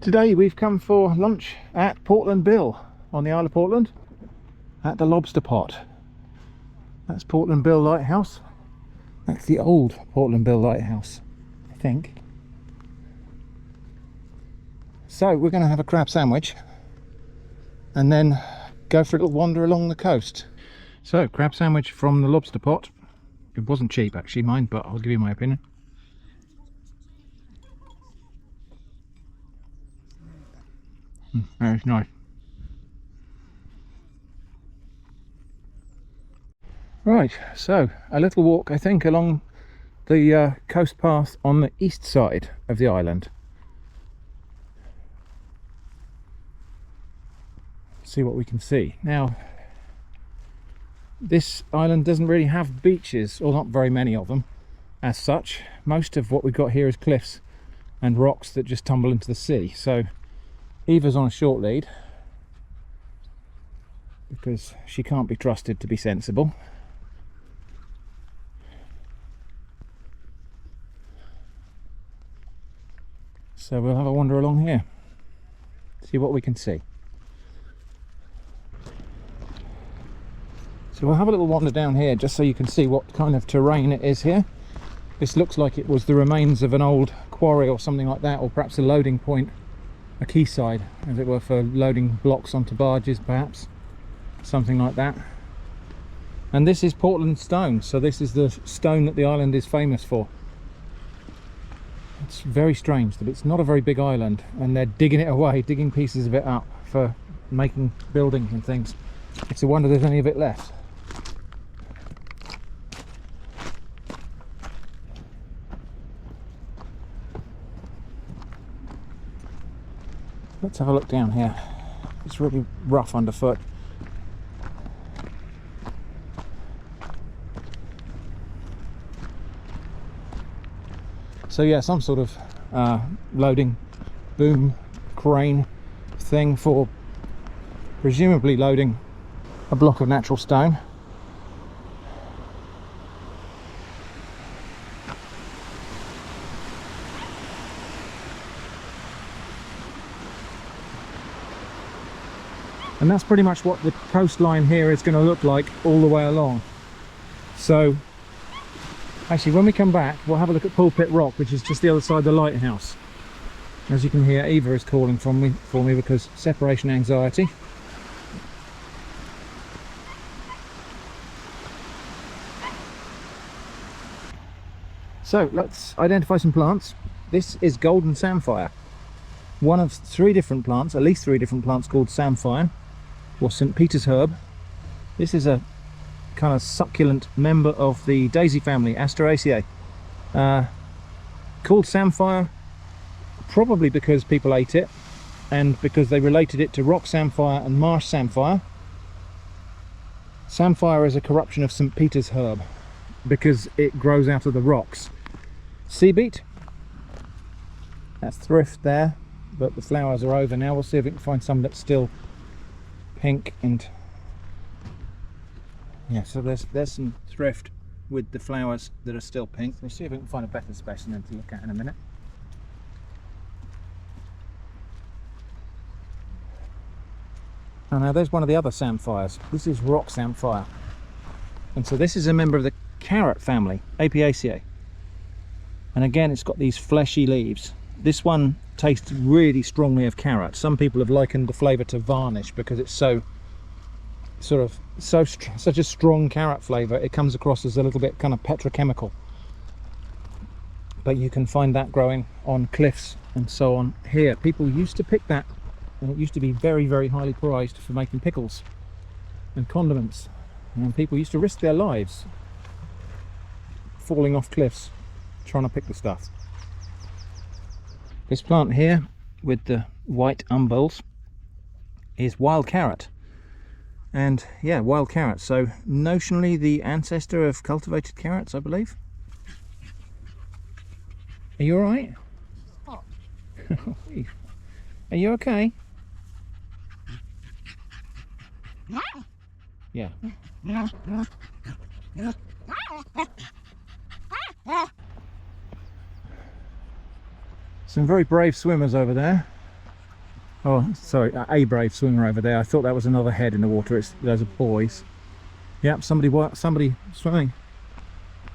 Today we've come for lunch at Portland Bill on the Isle of Portland at the Lobster Pot. That's Portland Bill Lighthouse. That's the old Portland Bill Lighthouse, I think. So we're going to have a crab sandwich and then go for a little wander along the coast. So crab sandwich from the Lobster Pot. It wasn't cheap actually, mine, but I'll give you my opinion. That's nice. Right, so a little walk, I think, along the coast path on the east side of the island. See what we can see. Now, this island doesn't really have beaches, or not very many of them as such. Most of what we've got here is cliffs and rocks that just tumble into the sea. So Eva's on a short lead because she can't be trusted to be sensible. So we'll have a wander along here, see what we can see. So we'll have a little wander down here just so you can see what kind of terrain it is here. This looks like it was the remains of an old quarry or something like that, or perhaps a loading point, a quayside as it were, for loading blocks onto barges perhaps, something like that. And this is Portland stone, so this is the stone that the island is famous for. It's very strange that it's not a very big island and they're digging it away, digging pieces of it up for making buildings and things. It's a wonder there's any of it left. Let's have a look down here. It's really rough underfoot. So yeah, some sort of loading boom crane thing for presumably loading a block of natural stone. And that's pretty much what the coastline here is going to look like all the way along. So actually, when we come back, we'll have a look at Pulpit Rock, which is just the other side of the lighthouse. As you can hear, Eva is calling for me because separation anxiety. So let's identify some plants. This is golden samphire, one of 3 different plants, at least 3 different plants called samphire or St. Peter's herb. This is a kind of succulent member of the daisy family, Asteraceae. Called samphire probably because people ate it and because they related it to rock samphire and marsh samphire. Samphire is a corruption of St. Peter's herb because it grows out of the rocks. Sea beet, that's thrift there, but the flowers are over now. We'll see if we can find some that's still pink. And yeah, so there's some thrift with the flowers that are still pink. We'll see if we can find a better specimen to look at in a minute. Oh, now there's one of the other samphires. This is rock samphire, and so this is a member of the carrot family, Apiaceae. And again, it's got these fleshy leaves. This one tastes really strongly of carrot. Some people have likened the flavour to varnish because it's so such a strong carrot flavour. It comes across as a little bit kind of petrochemical. But you can find that growing on cliffs and so on here. People used to pick that, and it used to be very, very highly prized for making pickles and condiments. And people used to risk their lives falling off cliffs trying to pick the stuff. This plant here with the white umbels is wild carrot. And yeah, wild carrot, so notionally the ancestor of cultivated carrots, I believe. Are you alright? Oh. Are you okay? Yeah. Some very brave swimmers over there. Oh, sorry, a brave swimmer over there. I thought that was another head in the water. Those are boys. Yep, somebody swimming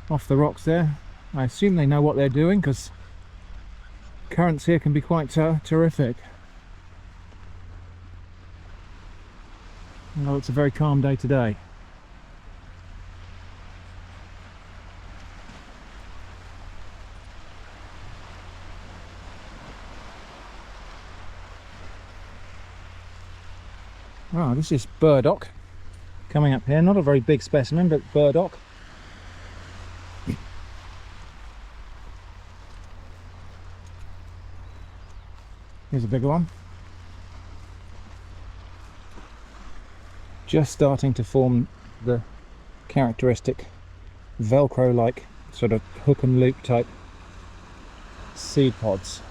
off the rocks there. I assume they know what they're doing because currents here can be quite terrific. Well, it's a very calm day today. Oh, this is burdock coming up here. Not a very big specimen, but burdock. Here's a bigger one. Just starting to form the characteristic Velcro-like sort of hook and loop type seed pods.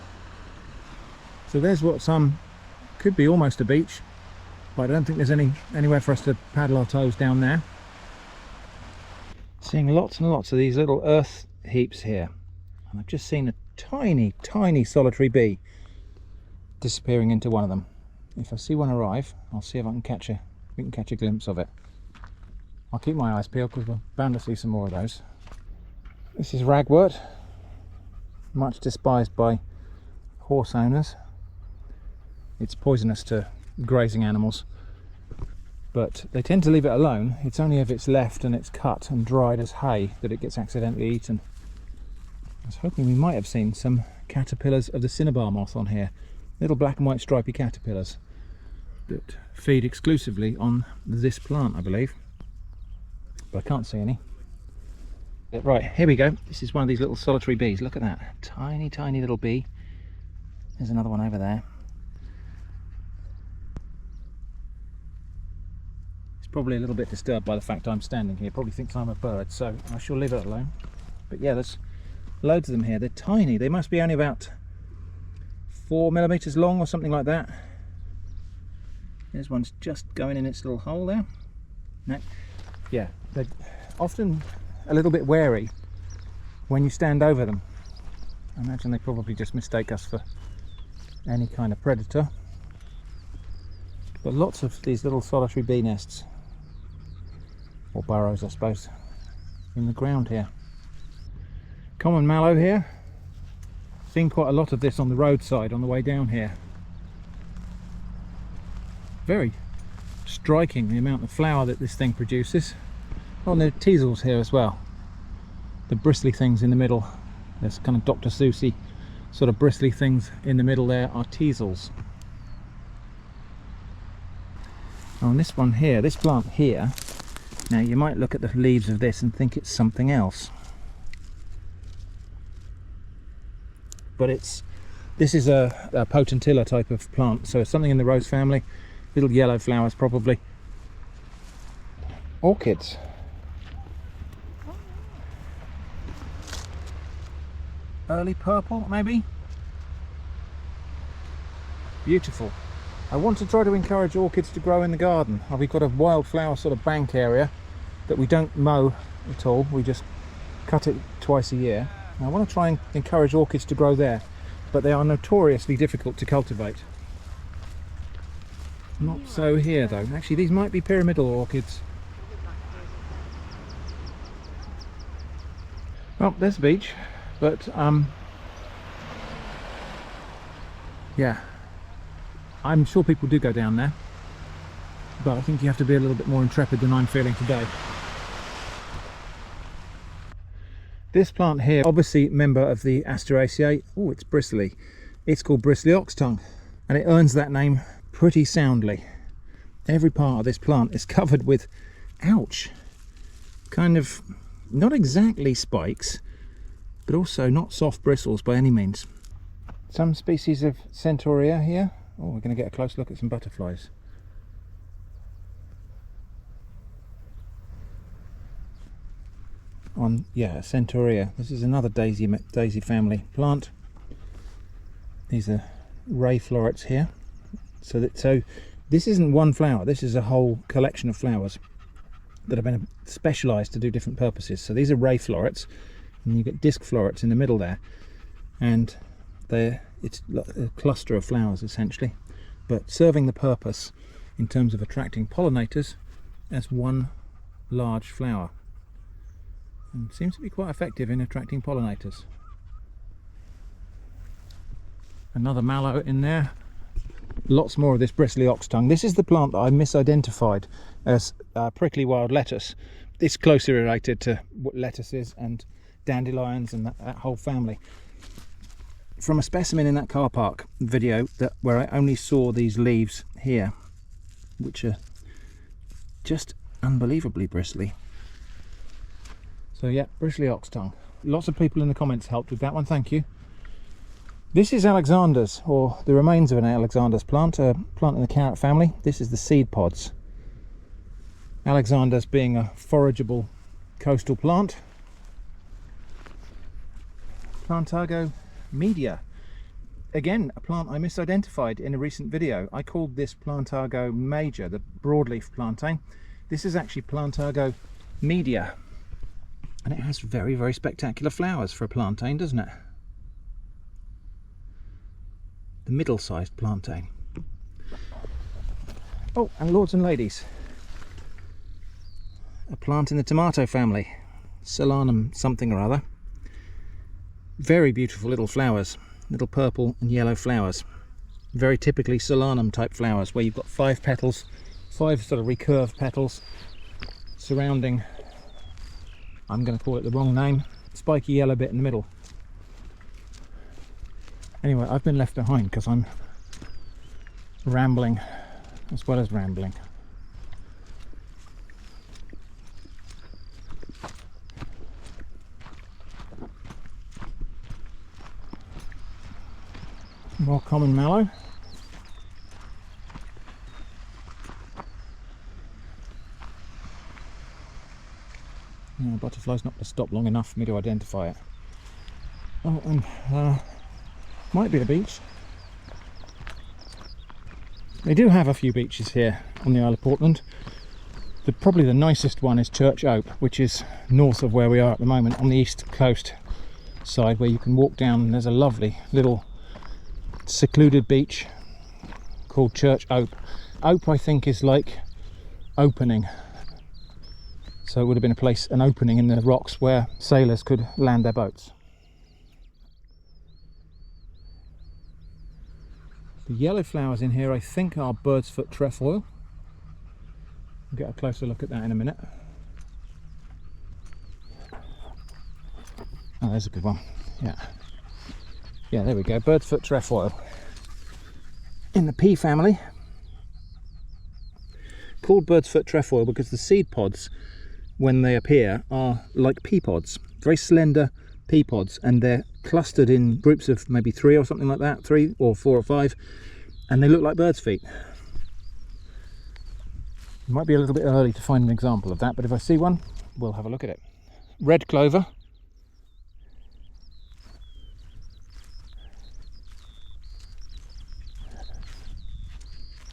So there's what some could be almost a beach, but I don't think there's anywhere for us to paddle our toes down there. Seeing lots and lots of these little earth heaps here, and I've just seen a tiny solitary bee disappearing into one of them. If I see one arrive, I'll see if I can catch a glimpse of it. I'll keep my eyes peeled because we're bound to see some more of those. This is ragwort, much despised by horse owners. It's poisonous to grazing animals, but they tend to leave it alone. It's only if it's left and it's cut and dried as hay that it gets accidentally eaten. I was hoping we might have seen some caterpillars of the cinnabar moth on here, little black and white stripy caterpillars that feed exclusively on this plant, I believe, but I can't see any. Right, here we go. This is one of these little solitary bees. Look at that, tiny little bee. There's another one over there. Probably a little bit disturbed by the fact I'm standing here, probably thinks I'm a bird, so I shall leave it alone. But yeah, there's loads of them here. They're tiny. They must be only about 4 millimeters long or something like that. There's one's just going in its little hole there. No. Yeah, they're often a little bit wary when you stand over them. I imagine they probably just mistake us for any kind of predator. But lots of these little solitary bee nests, or burrows I suppose, in the ground here. Common mallow here. Seen quite a lot of this on the roadside on the way down here. Very striking the amount of flower that this thing produces. Oh, and there are teasels here as well. The bristly things in the middle There's kind of Dr. Seussy sort of bristly things in the middle there are teasels. On this one here, this plant here, now you might look at the leaves of this and think it's something else, but this is a potentilla type of plant, so it's something in the rose family. Little yellow flowers probably. Orchids. Early purple maybe. Beautiful. I want to try to encourage orchids to grow in the garden. We've got a wildflower sort of bank area that we don't mow at all, we just cut it twice a year. And I want to try and encourage orchids to grow there, but they are notoriously difficult to cultivate. Not so here though. Actually, these might be pyramidal orchids. Well, there's the beach, but yeah, I'm sure people do go down there, but I think you have to be a little bit more intrepid than I'm feeling today. This plant here, obviously member of the Asteraceae. Oh, it's bristly. It's called bristly oxtongue, and it earns that name pretty soundly. Every part of this plant is covered with, ouch, kind of, not exactly spikes, but also not soft bristles by any means. Some species of Centaurea here. Oh, we're going to get a close look at some butterflies. Yeah, Centaurea. This is another daisy family plant. These are ray florets here. So this isn't one flower. This is a whole collection of flowers that have been specialised to do different purposes. So these are ray florets, and you get disc florets in the middle there, and it's a cluster of flowers essentially, but serving the purpose in terms of attracting pollinators as one large flower, and seems to be quite effective in attracting pollinators. Another mallow in there. Lots more of this bristly oxtongue. This is the plant that I misidentified as prickly wild lettuce. It's closely related to lettuces and dandelions and that whole family. From a specimen in that car park video where I only saw these leaves here, which are just unbelievably bristly. So yeah, bristly oxtongue. Lots of people in the comments helped with that one, thank you. This is Alexander's, or the remains of an Alexander's plant, a plant in the carrot family. This is the seed pods. Alexander's being a forageable coastal plant. Plantago media. Again, a plant I misidentified in a recent video. I called this Plantago major, the broadleaf plantain. This is actually Plantago media. And it has very, very spectacular flowers for a plantain, doesn't it? The middle-sized plantain. Oh, and lords and ladies, a plant in the tomato family, Solanum something or other. Very beautiful little flowers, little purple and yellow flowers. Very typically Solanum type flowers, where you've got 5 petals, 5 sort of recurved petals surrounding, I'm going to call it the wrong name, spiky yellow bit in the middle. Anyway, I've been left behind because I'm rambling as well as rambling. More common mallow. Yeah, the butterfly's not going to stop long enough for me to identify it. Oh, and might be a beach. They do have a few beaches here on the Isle of Portland. Probably the nicest one is Church Ope, which is north of where we are at the moment, on the east coast side, where you can walk down and there's a lovely little secluded beach called Church Ope. Ope, I think, is like opening. So it would have been an opening in the rocks where sailors could land their boats. The yellow flowers in here, I think, are bird's foot trefoil. We'll get a closer look at that in a minute. Oh, there's a good one. Yeah, there we go, bird's foot trefoil. In the pea family. Called bird's foot trefoil because the seed pods, when they appear, are like pea pods. Very slender pea pods, and they're clustered in groups of maybe 3 or something like that, 3 or 4 or 5, and they look like bird's feet. It might be a little bit early to find an example of that, but if I see one, we'll have a look at it. Red clover.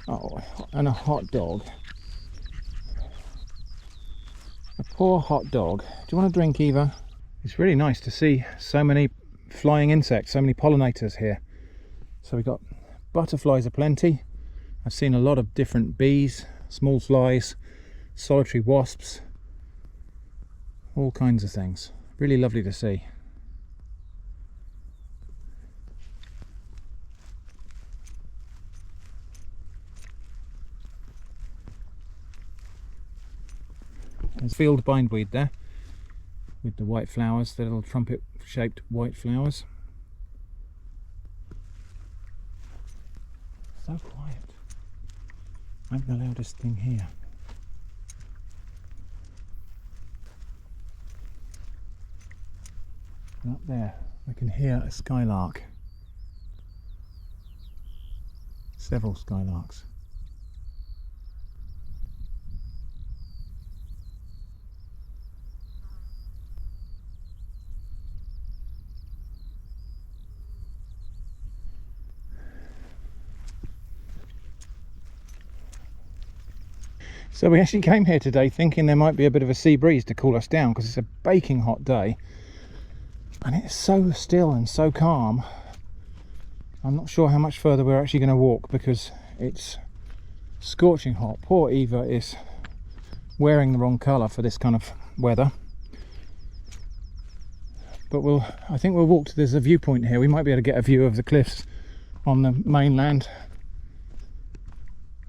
Oh, and a hot dog. A poor hot dog. Do you want a drink, Eva? It's really nice to see so many flying insects, so many pollinators here. So we've got butterflies aplenty. I've seen a lot of different bees, small flies, solitary wasps, all kinds of things. Really lovely to see. There's field bindweed there with the white flowers, the little trumpet shaped white flowers. So quiet. I'm the loudest thing here. And up there I can hear a skylark. Several skylarks. So we actually came here today thinking there might be a bit of a sea breeze to cool us down because it's a baking hot day and it's so still and so calm. I'm not sure how much further we're actually going to walk because it's scorching hot. Poor Eva is wearing the wrong colour for this kind of weather. But I think we'll walk to, there's a viewpoint here. We might be able to get a view of the cliffs on the mainland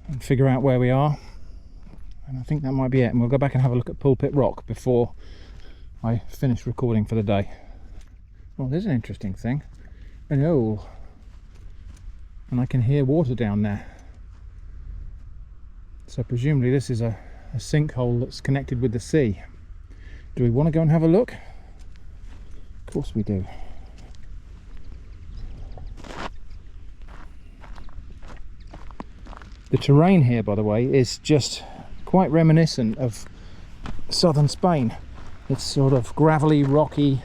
and figure out where we are. And I think that might be it, and we'll go back and have a look at Pulpit Rock before I finish recording for the day. Well, there's an interesting thing. An owl. And I can hear water down there. So presumably this is a sinkhole that's connected with the sea. Do we want to go and have a look? Of course we do. The terrain here, by the way, is just quite reminiscent of southern Spain. It's sort of gravelly, rocky,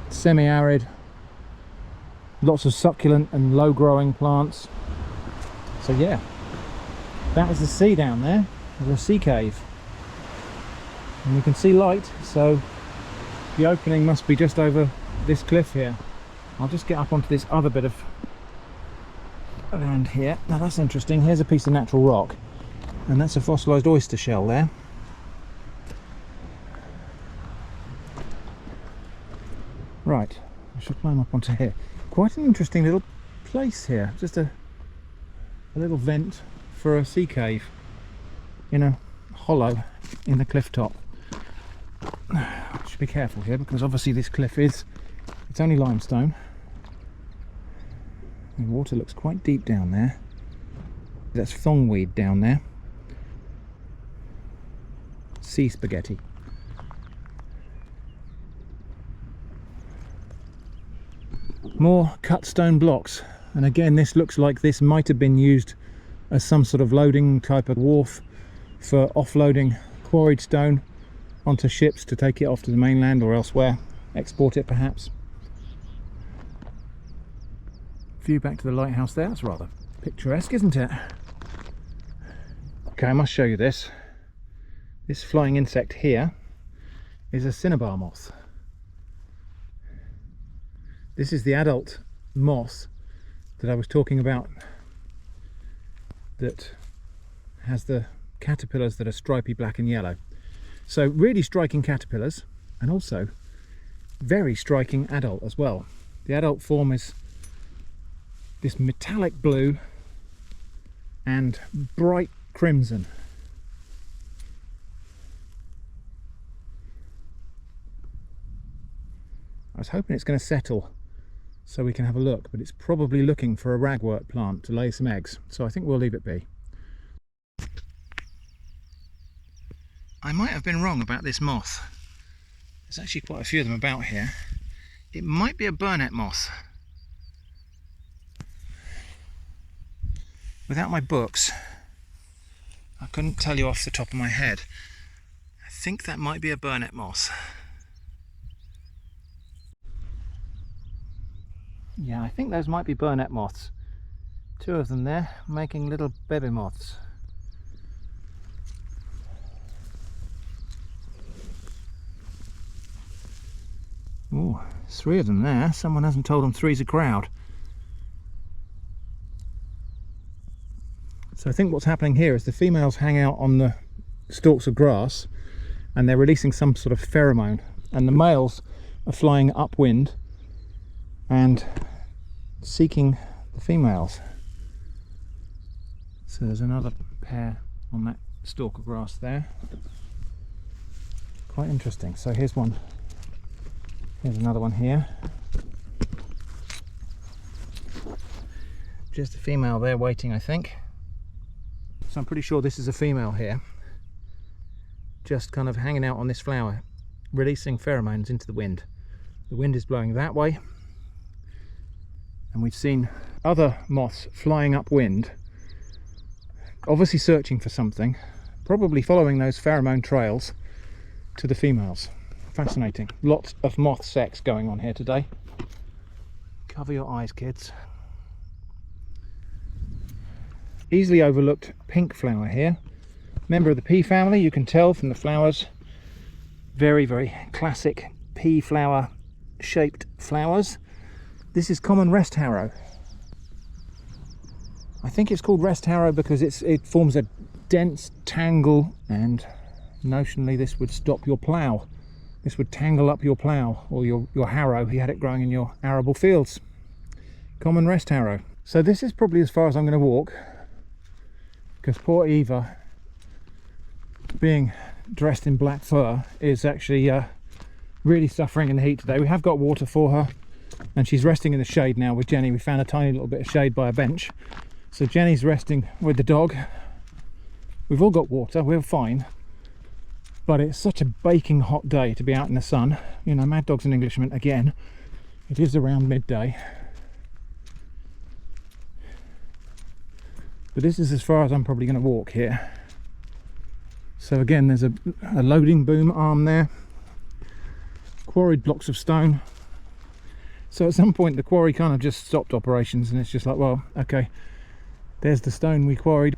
semi-arid, lots of succulent and low-growing plants. So yeah, that is the sea down there. There's a sea cave, and you can see light, so the opening must be just over this cliff here. I'll just get up onto this other bit of around here. Now that's interesting. Here's a piece of natural rock, and that's a fossilised oyster shell there. Right, I should climb up onto here. Quite an interesting little place here. Just a little vent for a sea cave in a hollow in the cliff top. I should be careful here because obviously this cliff it's only limestone. The water looks quite deep down there. That's thongweed down there. Sea spaghetti. More cut stone blocks, and again this looks like this might have been used as some sort of loading type of wharf for offloading quarried stone onto ships to take it off to the mainland or elsewhere, export it perhaps. View back to the lighthouse there, that's rather picturesque, isn't it? Okay, I must show you this. This flying insect here is a cinnabar moth. This is the adult moth that I was talking about that has the caterpillars that are stripy black and yellow. So really striking caterpillars, and also very striking adult as well. The adult form is this metallic blue and bright crimson. was hoping it's going to settle so we can have a look, but it's probably looking for a ragwort plant to lay some eggs, so I think we'll leave it be. I might have been wrong about this moth. There's actually quite a few of them about here. It might be a burnet moth. Without my books, I couldn't tell you off the top of my head. I think that might be a burnet moth. Yeah, I think those might be burnet moths. Two of them there, making little baby moths. Oh, 3 of them there. Someone hasn't told them 3's a crowd. So I think what's happening here is the females hang out on the stalks of grass and they're releasing some sort of pheromone, and the males are flying upwind and seeking the females. So there's another pair on that stalk of grass there. Quite interesting. So here's one. Here's another one here. Just a female there waiting, I think. So I'm pretty sure this is a female here, just kind of hanging out on this flower, releasing pheromones into the wind. The wind is blowing that way, and we've seen other moths flying upwind, obviously searching for something, probably following those pheromone trails to the females. Fascinating. Lots of moth sex going on here today. Cover your eyes, kids. Easily overlooked pink flower here. Member of the pea family, you can tell from the flowers. Very, very classic pea flower shaped flowers. This is common rest harrow. I think it's called rest harrow because it forms a dense tangle, and notionally this would stop your plough. This would tangle up your plough or your harrow if you had it growing in your arable fields. Common rest harrow. So this is probably as far as I'm going to walk, because poor Eva, being dressed in black fur, is actually really suffering in the heat today. We have got water for her, and she's resting in the shade now with Jenny. We found a tiny little bit of shade by a bench, so Jenny's resting with the dog. We've all got water, we're fine, but it's such a baking hot day to be out in the sun. You know, Mad Dog's an Englishman again. It is around midday, but this is as far as I'm probably going to walk here. So again, there's a loading boom arm there, quarried blocks of stone. So at some point the quarry kind of just stopped operations, and it's just like, well, okay, there's the stone we quarried.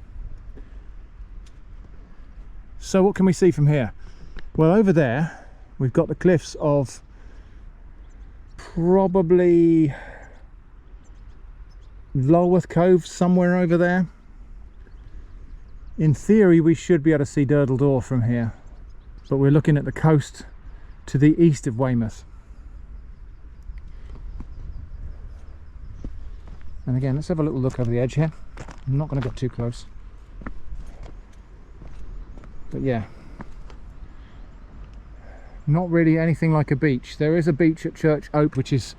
So what can we see from here? Well, over there we've got the cliffs of probably Lulworth Cove, somewhere over there. In theory we should be able to see Durdle Door from here, but we're looking at the coast to the east of Weymouth. And again, let's have a little look over the edge here. I'm not going to get too close, but yeah, not really anything like a beach. There is a beach at Church Ope, which is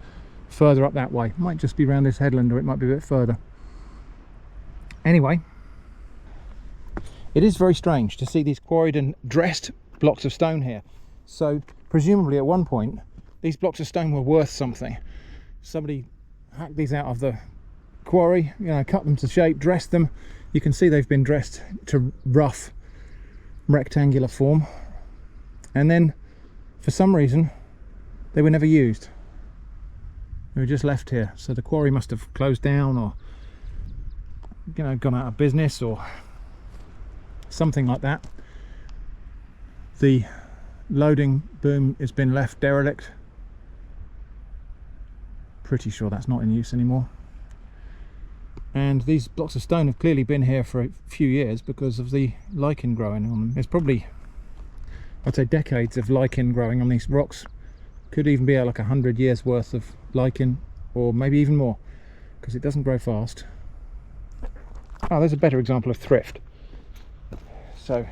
further up that way. Might just be around this headland, or it might be a bit further. Anyway, it is very strange to see these quarried and dressed blocks of stone here. So presumably at one point these blocks of stone were worth something. Somebody hacked these out of the quarry, you know, cut them to shape, dressed them. You can see they've been dressed to rough rectangular form, and then for some reason they were never used. They were just left here. So the quarry must have closed down, or, you know, gone out of business, or something like that. The loading boom has been left derelict. Pretty sure that's not in use anymore. And these blocks of stone have clearly been here for a few years because of the lichen growing on them. There's probably, I'd say, decades of lichen growing on these rocks. Could even be like 100 years worth of lichen, or maybe even more, because it doesn't grow fast. Oh, there's a better example of thrift. So,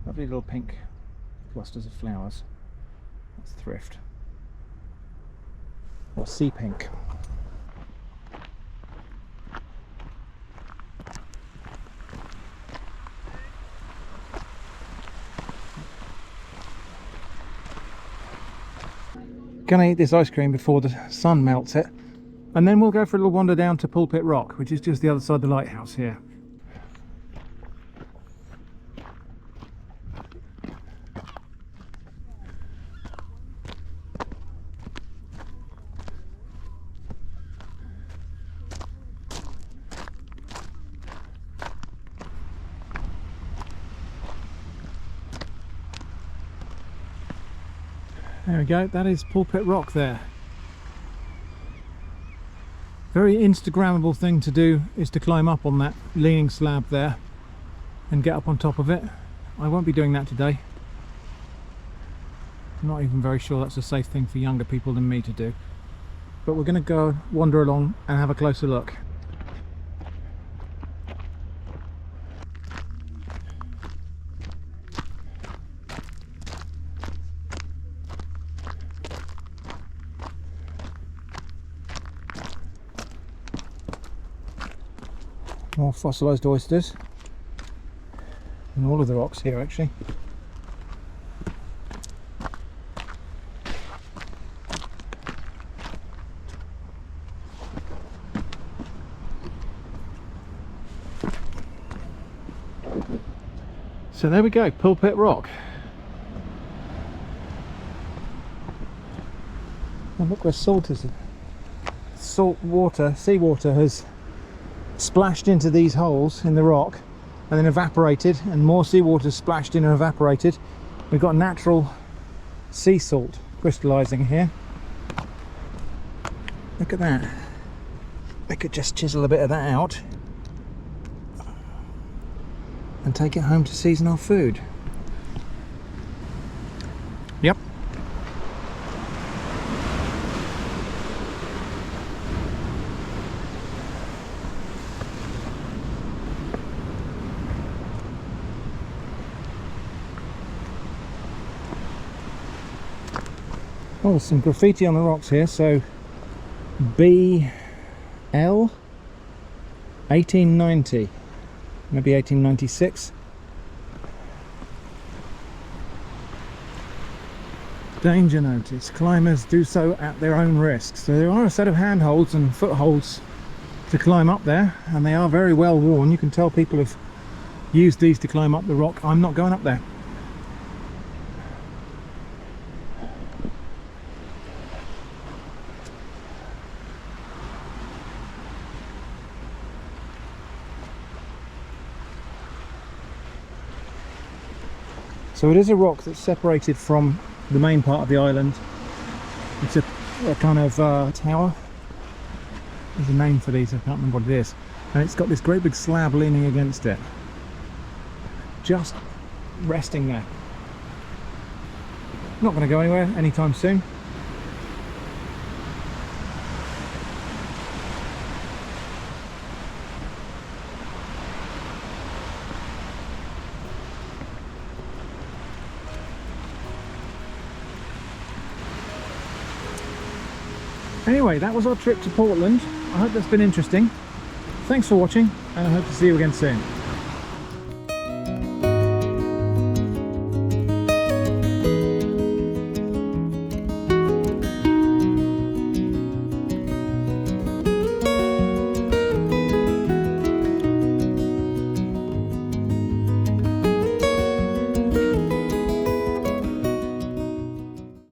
lovely little pink clusters of flowers. That's thrift. or sea pink. Gonna eat this ice cream before the sun melts it, and then we'll go for a little wander down to Pulpit Rock, which is just the other side of the lighthouse here. There we go, that is Pulpit Rock there. Very Instagrammable thing to do is to climb up on that leaning slab there and get up on top of it. I won't be doing that today. I'm not even very sure that's a safe thing for younger people than me to do. But we're going to go wander along and have a closer look. More fossilised oysters in all of the rocks here actually. So there we go, Pulpit Rock. And look where salt is. Salt water, seawater has splashed into these holes in the rock and then evaporated, and more seawater splashed in and evaporated. We've got natural sea salt crystallizing here. Look at that. We could just chisel a bit of that out and take it home to season our food. Yep. Oh, there's some graffiti on the rocks here, so BL 1890, maybe 1896. Danger notice, climbers do so at their own risk. So there are a set of handholds and footholds to climb up there, and they are very well worn. You can tell people have used these to climb up the rock. I'm not going up there. So it is a rock that's separated from the main part of the island. It's a kind of tower. There's a name for these, I can't remember what it is. And it's got this great big slab leaning against it. Just resting there. Not going to go anywhere anytime soon. Anyway, that was our trip to Portland. I hope that's been interesting. Thanks for watching, and I hope to see you again soon.